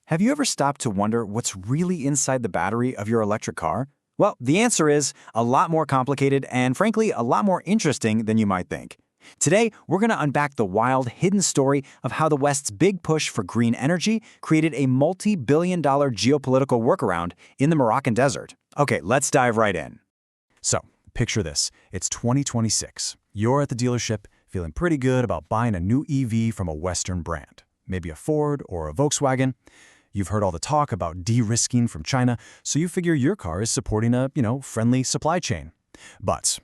Have you ever stopped to wonder what's really inside the battery of your electric car? Well, the answer is a lot more complicated and, frankly, a lot more interesting than you might think. Today, we're going to unpack the wild, hidden story of how the West's big push for green energy created a multi-billion-dollar geopolitical workaround in the Moroccan desert. Okay, let's dive right in. So, picture this. It's 2026. You're at the dealership, feeling pretty good about buying a new EV from a Western brand, maybe a Ford or a Volkswagen. You've heard all the talk about de-risking from China, so you figure your car is supporting a, friendly supply chain. But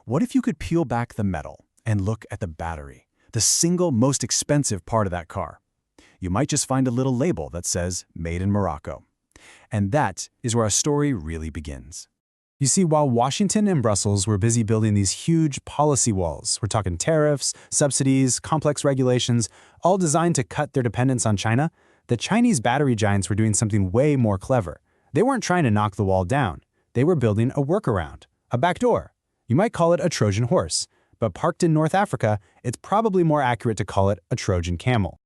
what if you could peel back the metal and look at the battery, the single most expensive part of that car? You might just find a little label that says, Made in Morocco. And that is where our story really begins. You see, while Washington and Brussels were busy building these huge policy walls, we're talking tariffs, subsidies, complex regulations, all designed to cut their dependence on China, the Chinese battery giants were doing something way more clever. They weren't trying to knock the wall down. They were building a workaround, a backdoor. You might call it a Trojan horse, but parked in North Africa, it's probably more accurate to call it a Trojan camel.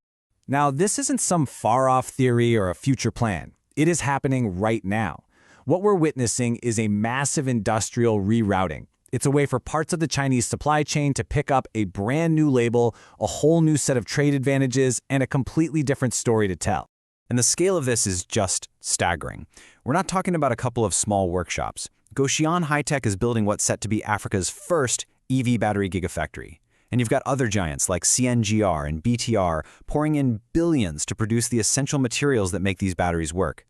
Now, this isn't some far-off theory or a future plan. It is happening right now. What we're witnessing is a massive industrial rerouting. It's a way for parts of the Chinese supply chain to pick up a brand new label, a whole new set of trade advantages, and a completely different story to tell. And the scale of this is just staggering. We're not talking about a couple of small workshops. Goxian High-Tech is building what's set to be Africa's first EV battery gigafactory. And you've got other giants like CNGR and BTR pouring in billions to produce the essential materials that make these batteries work.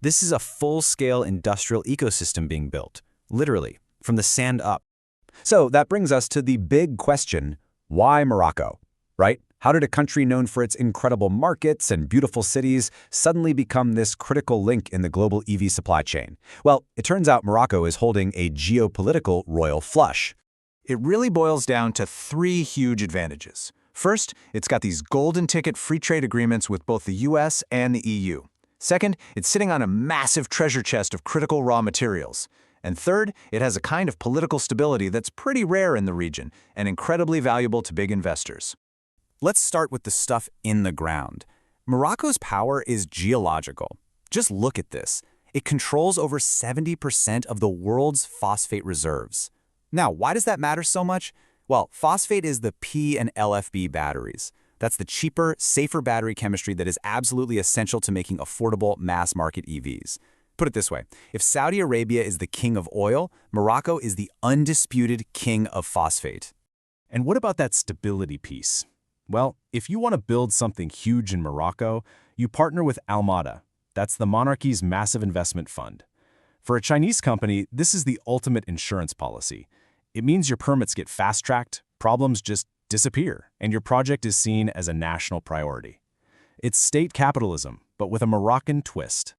This is a full-scale industrial ecosystem being built, literally, from the sand up. So that brings us to the big question, why Morocco, right? How did a country known for its incredible markets and beautiful cities suddenly become this critical link in the global EV supply chain? Well, it turns out Morocco is holding a geopolitical royal flush. It really boils down to three huge advantages. First, it's got these golden ticket free trade agreements with both the US and the EU. Second, it's sitting on a massive treasure chest of critical raw materials. And third, it has a kind of political stability that's pretty rare in the region and incredibly valuable to big investors. Let's start with the stuff in the ground. Morocco's power is geological. Just look at this. It controls over 70% of the world's phosphate reserves. Now, why does that matter so much? Well, phosphate is the P and LFP batteries. That's the cheaper, safer battery chemistry that is absolutely essential to making affordable mass-market EVs. Put it this way, if Saudi Arabia is the king of oil, Morocco is the undisputed king of phosphate. And what about that stability piece? Well, if you want to build something huge in Morocco, you partner with Almada. That's the monarchy's massive investment fund. For a Chinese company, this is the ultimate insurance policy. It means your permits get fast-tracked, problems just disappear, and your project is seen as a national priority. It's state capitalism, but with a Moroccan twist.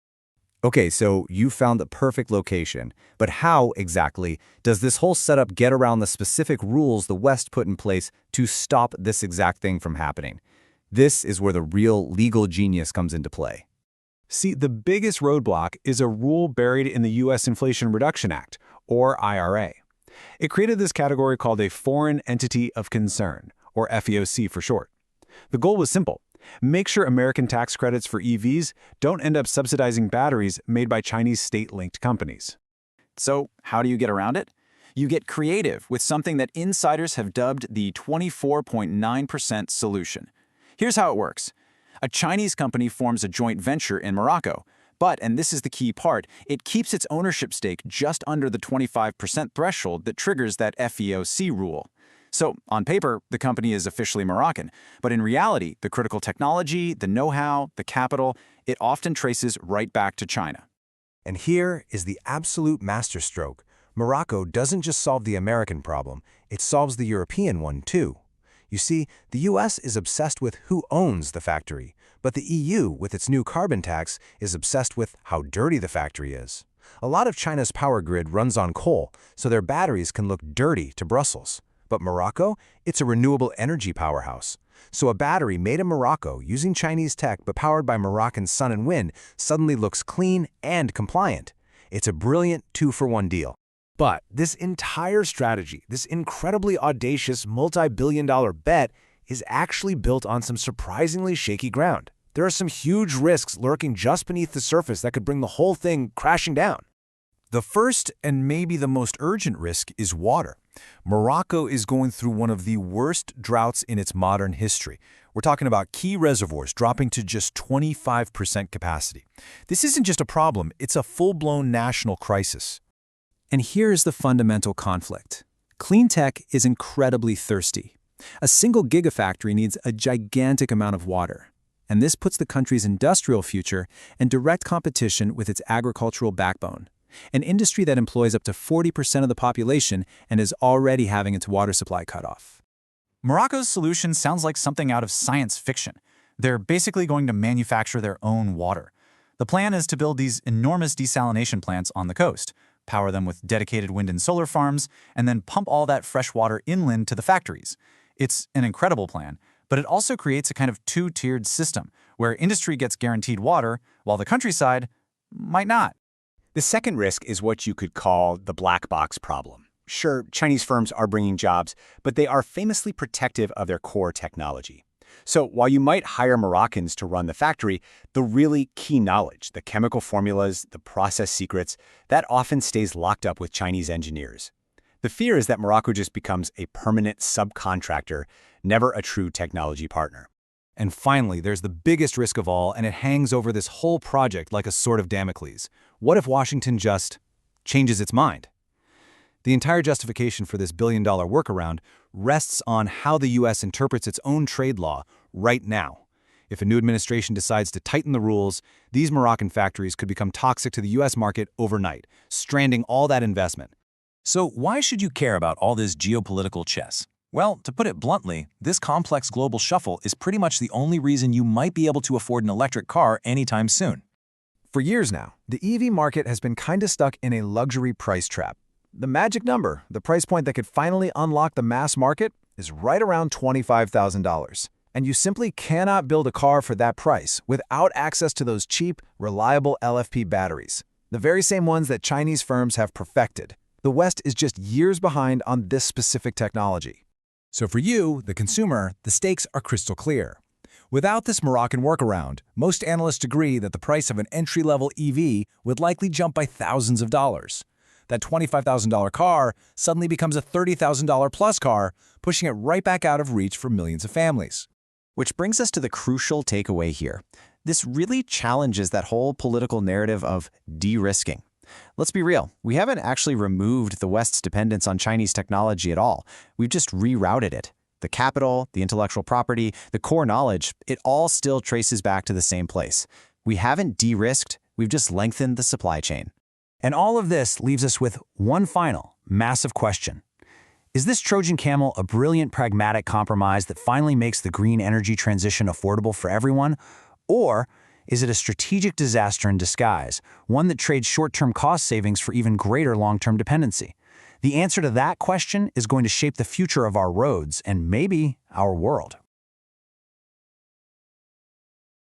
Okay, so you found the perfect location, but how exactly does this whole setup get around the specific rules the West put in place to stop this exact thing from happening? This is where the real legal genius comes into play. See, the biggest roadblock is a rule buried in the U.S. Inflation Reduction Act, or IRA. It created this category called a Foreign Entity of Concern, or FEOC for short. The goal was simple. Make sure American tax credits for EVs don't end up subsidizing batteries made by Chinese state-linked companies. So how do you get around it? You get creative with something that insiders have dubbed the 24.9% solution. Here's how it works. A Chinese company forms a joint venture in Morocco, but, and this is the key part, it keeps its ownership stake just under the 25% threshold that triggers that FEOC rule. So, on paper, the company is officially Moroccan, but in reality, the critical technology, the know-how, the capital, it often traces right back to China. And here is the absolute masterstroke. Morocco doesn't just solve the American problem, it solves the European one too. You see, the US is obsessed with who owns the factory, but the EU, with its new carbon tax, is obsessed with how dirty the factory is. A lot of China's power grid runs on coal, so their batteries can look dirty to Brussels. But Morocco, it's a renewable energy powerhouse. So a battery made in Morocco using Chinese tech but powered by Moroccan sun and wind suddenly looks clean and compliant. It's a brilliant two-for-one deal. But this entire strategy, this incredibly audacious multi-billion-dollar bet, is actually built on some surprisingly shaky ground. There are some huge risks lurking just beneath the surface that could bring the whole thing crashing down. The first and maybe the most urgent risk is water. Morocco is going through one of the worst droughts in its modern history. We're talking about key reservoirs dropping to just 25% capacity. This isn't just a problem, it's a full-blown national crisis. And here's the fundamental conflict. Clean tech is incredibly thirsty. A single gigafactory needs a gigantic amount of water. And this puts the country's industrial future in direct competition with its agricultural backbone, an industry that employs up to 40% of the population and is already having its water supply cut off. Morocco's solution sounds like something out of science fiction. They're basically going to manufacture their own water. The plan is to build these enormous desalination plants on the coast, power them with dedicated wind and solar farms, and then pump all that fresh water inland to the factories. It's an incredible plan, but it also creates a kind of two-tiered system where industry gets guaranteed water while the countryside might not. The second risk is what you could call the black box problem. Sure, Chinese firms are bringing jobs, but they are famously protective of their core technology. So while you might hire Moroccans to run the factory, the really key knowledge, the chemical formulas, the process secrets, that often stays locked up with Chinese engineers. The fear is that Morocco just becomes a permanent subcontractor, never a true technology partner. And finally, there's the biggest risk of all, and it hangs over this whole project like a sword of Damocles. What if Washington just changes its mind? The entire justification for this billion-dollar workaround rests on how the U.S. interprets its own trade law right now. If a new administration decides to tighten the rules, these Moroccan factories could become toxic to the U.S. market overnight, stranding all that investment. So why should you care about all this geopolitical chess? Well, to put it bluntly, this complex global shuffle is pretty much the only reason you might be able to afford an electric car anytime soon. For years now, the EV market has been kinda stuck in a luxury price trap. The magic number, the price point that could finally unlock the mass market, is right around $25,000. And you simply cannot build a car for that price without access to those cheap, reliable LFP batteries, the very same ones that Chinese firms have perfected. The West is just years behind on this specific technology. So for you, the consumer, the stakes are crystal clear. Without this Moroccan workaround, most analysts agree that the price of an entry-level EV would likely jump by thousands of dollars. That $25,000 car suddenly becomes a $30,000 plus car, pushing it right back out of reach for millions of families. Which brings us to the crucial takeaway here. This really challenges that whole political narrative of de-risking. Let's be real, we haven't actually removed the West's dependence on Chinese technology at all. We've just rerouted it. The capital, the intellectual property, the core knowledge, it all still traces back to the same place. We haven't de-risked, we've just lengthened the supply chain. And all of this leaves us with one final, massive question. Is this Trojan Camel a brilliant pragmatic compromise that finally makes the green energy transition affordable for everyone? Or is it a strategic disaster in disguise, one that trades short-term cost savings for even greater long-term dependency? The answer to that question is going to shape the future of our roads and maybe our world.